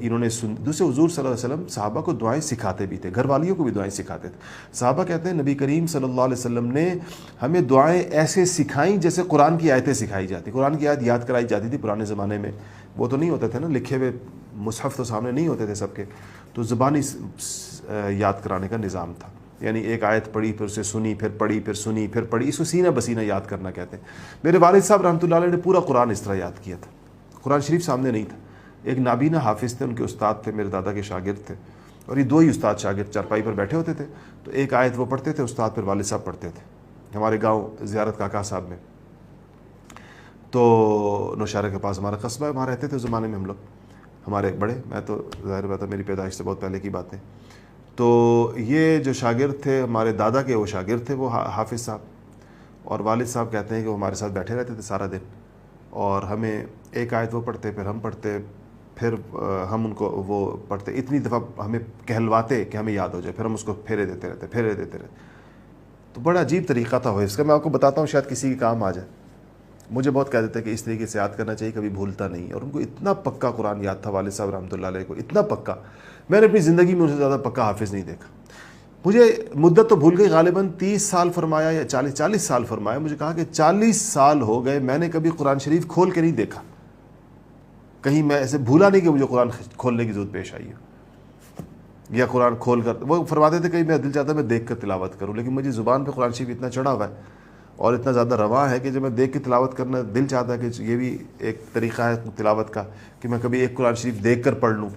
انہوں نے دوسرے حضور صلی اللہ علیہ وسلم صحابہ کو دعائیں سکھاتے بھی تھے، گھر والیوں کو بھی دعائیں سکھاتے تھے. صحابہ کہتے ہیں نبی کریم صلی اللہ علیہ وسلم نے ہمیں دعائیں ایسے سکھائیں جیسے قرآن کی آیتیں سکھائی جاتی. قرآن کی آیت یاد کرائی جاتی تھی پرانے زمانے میں، وہ تو نہیں ہوتے تھے نا لکھے ہوئے مصحف تو سامنے نہیں ہوتے تھے سب کے، تو زبانی یاد کرانے کا نظام تھا. یعنی ایک آیت پڑھی پھر اسے سنی پھر پڑھی پھر سنی پھر پڑھی، اس کو سینہ بسینہ یاد کرنا کہتے ہیں. میرے والد صاحب رحمۃ اللہ علیہ نے پورا قرآن اس طرح یاد کیا تھا. قرآن شریف سامنے نہیں تھا. ایک نابینا حافظ تھے، ان کے استاد تھے، میرے دادا کے شاگرد تھے، اور یہ دو ہی استاد شاگرد چارپائی پر بیٹھے ہوتے تھے. تو ایک آیت وہ پڑھتے تھے استاد، پھر والد صاحب پڑھتے تھے. ہمارے گاؤں زیارت کاکا صاحب میں، تو نوشہرہ کے پاس ہمارا قصبہ ہے، وہاں رہتے تھے اس زمانے میں ہم لوگ. ہمارے بڑے، میں تو ظاہر بات ہے میری پیدائش سے بہت پہلے کی باتیں. تو یہ جو شاگرد تھے ہمارے دادا کے، وہ شاگرد تھے وہ حافظ صاحب، اور والد صاحب کہتے ہیں کہ وہ ہمارے ساتھ بیٹھے رہتے تھے سارا دن، اور ہمیں ایک آیت وہ پڑھتے پھر ہم پڑھتے پھر ہم ان کو وہ پڑھتے. اتنی دفعہ ہمیں کہلواتے کہ ہمیں یاد ہو جائے، پھر ہم اس کو پھیرے دیتے رہتے. تو بڑا عجیب طریقہ تھا وہ. اس کا میں آپ کو بتاتا ہوں شاید کسی کے کام آ جائے. مجھے بہت کہہ دیتے کہ اس طریقے سے یاد کرنا چاہیے، کبھی بھولتا نہیں. اور ان کو اتنا پکا قرآن یاد تھا والد صاحب رحمۃ اللہ علیہ کو، اتنا پکا. میں نے اپنی زندگی میں ان سے زیادہ پکا حافظ نہیں دیکھا. مجھے مدت تو بھول گئی، غالباً 30 سال فرمایا یا 40 سال فرمایا. مجھے کہا کہ 40 سال ہو گئے میں نے کبھی قرآن شریف کھول کے نہیں دیکھا. کہیں میں ایسے بھولا نہیں کہ مجھے قرآن کھولنے کی ضرورت پیش آئی ہو، یا قرآن کھول کر. وہ فرماتے تھے کہ میں دل چاہتا ہے میں دیکھ کر تلاوت کروں، لیکن مجھے زبان پہ قرآن شریف اتنا چڑھا ہوا ہے اور اتنا زیادہ رواں ہے کہ جب میں دیکھ کے تلاوت کرنا دل چاہتا ہے کہ یہ بھی ایک طریقہ ہے تلاوت کا کہ میں کبھی ایک قرآن شریف دیکھ کر پڑھ لوں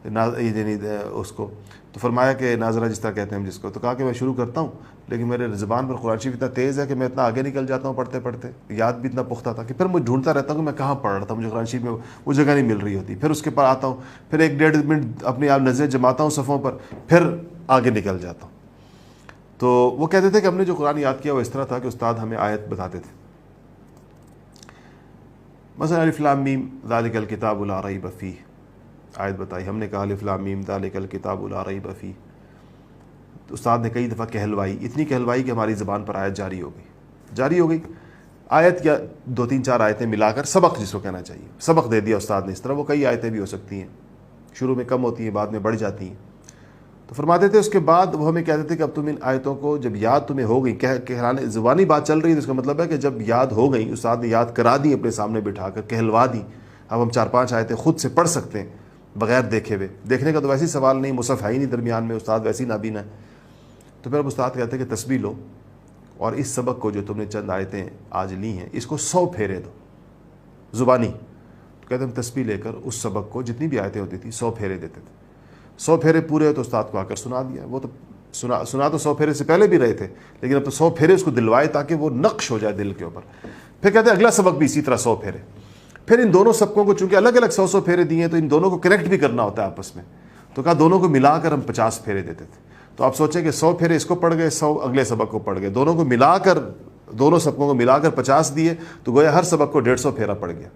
اس کو. تو فرمایا کہ ناظرہ جس طرح کہتے ہیں ہم جس کو، تو کہا کہ میں شروع کرتا ہوں، لیکن میرے زبان پر قرآن شریف اتنا تیز ہے کہ میں اتنا آگے نکل جاتا ہوں پڑھتے پڑھتے. یاد بھی اتنا پختہ تھا کہ پھر میں ڈھونڈتا رہتا ہوں کہ میں کہاں پڑھ رہا تھا، مجھے قرآن شریف میں وہ جگہ نہیں مل رہی ہوتی. پھر اس کے پر آتا ہوں، پھر 1-1.5 منٹ اپنی آپ نظریں جماتا ہوں صفوں پر، پھر آگے نکل جاتا ہوں. تو وہ کہتے تھے کہ ہم نے جو قرآن یاد کیا وہ اس طرح تھا کہ استاد ہمیں آیت بتاتے تھے. مثلا الف لام میم ذالک الکتاب لا ریب فیہ، آیت بتائی، ہم نے کہا الف لام میم ذالک الکتاب لا ریب فیہ. استاد نے کئی دفعہ کہلوائی، اتنی کہلوائی کہ ہماری زبان پر آیت جاری ہو گئی. آیت یا 2-3-4 آیتیں ملا کر سبق جس کو کہنا چاہیے، سبق دے دیا استاد نے اس طرح. وہ کئی آیتیں بھی ہو سکتی ہیں، شروع میں کم ہوتی ہیں بعد میں بڑھ جاتی ہیں. تو فرماتے تھے اس کے بعد وہ ہمیں کہتے تھے کہ اب تم ان آیتوں کو جب یاد تمہیں ہو گئی، کہلانے زبانی بات چل رہی ہے، تو اس کا مطلب ہے کہ جب یاد ہو گئی، استاد نے یاد کرا دی اپنے سامنے بٹھا کر، کہلوا دی، اب ہم 4-5 آیتیں خود سے پڑھ سکتے ہیں بغیر دیکھے ہوئے. دیکھنے کا تو ویسے سوال نہیں، مصحف ہے ہی نہیں درمیان میں، استاد ویسے ہی نابینا ہے. تو پھر اب استاد کہتے ہیں کہ تسبیح لو اور اس سبق کو جو تم نے چند آیتیں آج لی ہیں اس کو 100 پھیرے دو زبانی. تو کہتے ہیں ہم تسبیح لے کر اس سبق کو جتنی بھی آیتیں ہوتی تھی 100 پھیرے دیتے تھے. 100 پھیرے پورے ہو تو استاد کو آ کر سنا دیا. وہ تو سنا تو 100 پھیرے سے پہلے بھی رہے تھے، لیکن اب تو 100 پھیرے اس کو دلوائے تاکہ وہ نقش ہو جائے دل کے اوپر. پھر کہتے ہیں اگلا سبق بھی اسی طرح 100 پھیرے. پھر ان دونوں سبقوں کو چونکہ الگ الگ 100 پھیرے دیے ہیں تو ان دونوں کو کنیکٹ بھی کرنا ہوتا ہے آپس میں. تو کہا دونوں کو ملا کر ہم 50 پھیرے دیتے تھے. تو آپ سوچیں کہ 100 پھیرے اس کو پڑھ گئے، 100 اگلے سبق کو پڑھ گئے، دونوں کو ملا کر، دونوں سبقوں کو ملا کر 50 دیے، تو گویا ہر سبق کو 150 پھیرا پڑ گیا.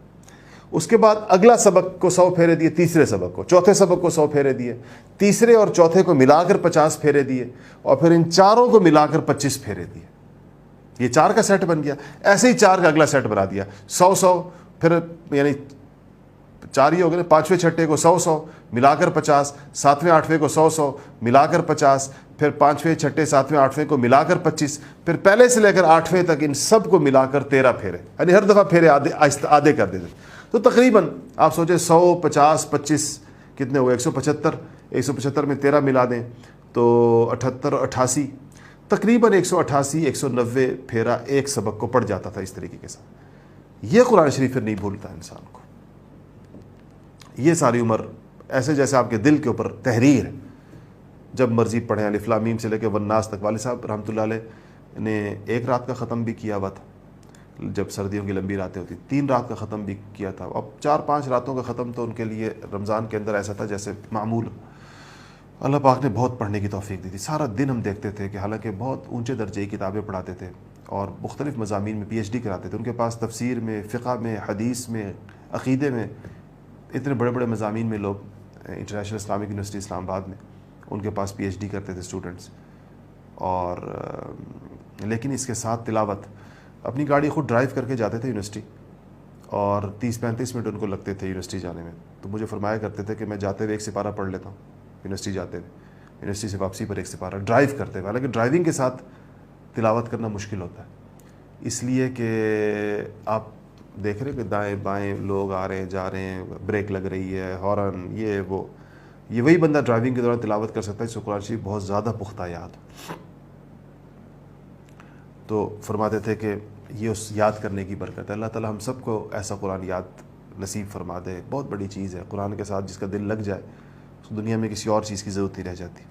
اس کے بعد اگلا سبق کو 100 پھیرے دیے، تیسرے سبق کو، چوتھے سبق کو 100 پھیرے دیے، تیسرے اور چوتھے کو ملا کر 50 پھیرے دیے، اور پھر ان چاروں کو ملا کر 25 پھیرے دیے. یہ 4 کا سیٹ بن گیا. ایسے ہی 4 کا اگلا سیٹ بنا دیا، 100 پھر یعنی 4 ہی ہو گئے. 5ویں چھٹے کو 100 ملا کر 50، 7ویں 8ویں کو 100 ملا کر 50، پھر 5ویں چھٹے 7ویں 8ویں کو ملا کر 25، پھر پہلے سے لے کر 8ویں تک ان سب کو ملا کر 13 پھیرے. یعنی ہر دفعہ پھیرے آدھے کر دیتے. تو تقریباً آپ سوچیں 100 50 25 کتنے ہوئے، 175. 175 میں 13 ملا دیں تو 78 اور 88، تقریباً 188 190 پھیرا ایک سبق کو پڑھ جاتا تھا اس طریقے کے ساتھ. یہ قرآن شریف پھر نہیں بھولتا انسان کو. یہ ساری عمر ایسے جیسے آپ کے دل کے اوپر تحریر ہے، جب مرضی پڑھیں. الف لام میم سے لے کے والناس تک. والد صاحب رحمۃ اللہ علیہ نے 1 رات کا ختم بھی کیا ہوا تھا جب سردیوں کی لمبی راتیں ہوتی، 3 رات کا ختم بھی کیا تھا. اب 4-5 راتوں کا ختم تو ان کے لیے رمضان کے اندر ایسا تھا جیسے معمول. اللہ پاک نے بہت پڑھنے کی توفیق دی تھی. سارا دن ہم دیکھتے تھے کہ حالانکہ بہت اونچے درجے کی کتابیں پڑھاتے تھے اور مختلف مضامین میں PhD کراتے تھے. ان کے پاس تفسیر میں، فقہ میں، حدیث میں، عقیدے میں، اتنے بڑے بڑے مضامین میں لوگ، انٹرنیشنل اسلامک یونیورسٹی اسلام آباد میں ان کے پاس PhD کرتے تھے اسٹوڈنٹس. اور لیکن اس کے ساتھ تلاوت. اپنی گاڑی خود ڈرائیو کر کے جاتے تھے یونیورسٹی، اور 30-35 منٹ ان کو لگتے تھے یونیورسٹی جانے میں. تو مجھے فرمایا کرتے تھے کہ میں جاتے ہوئے ایک سپارہ پڑھ لیتا ہوں یونیورسٹی جاتے ہوئے, یونیورسٹی سے واپسی پر ایک سپارہ, ڈرائیو کرتے ہوئے. حالانکہ ڈرائیونگ کے ساتھ تلاوت کرنا مشکل ہوتا ہے, اس لیے کہ آپ دیکھ رہے ہیں کہ دائیں بائیں لوگ آ رہے ہیں جا رہے ہیں, بریک لگ رہی ہے, ہارن, یہ وہی بندہ ڈرائیونگ کے دوران تلاوت کر سکتا ہے جس کو قرآن شریف بہت زیادہ پختہ یاد. تو فرماتے تھے کہ یہ اس یاد کرنے کی برکت ہے. اللہ تعالی ہم سب کو ایسا قرآن یاد نصیب فرما دے. بہت بڑی چیز ہے قرآن کے ساتھ جس کا دل لگ جائے, اس دنیا میں کسی اور چیز کی ضرورت نہیں رہ جاتی.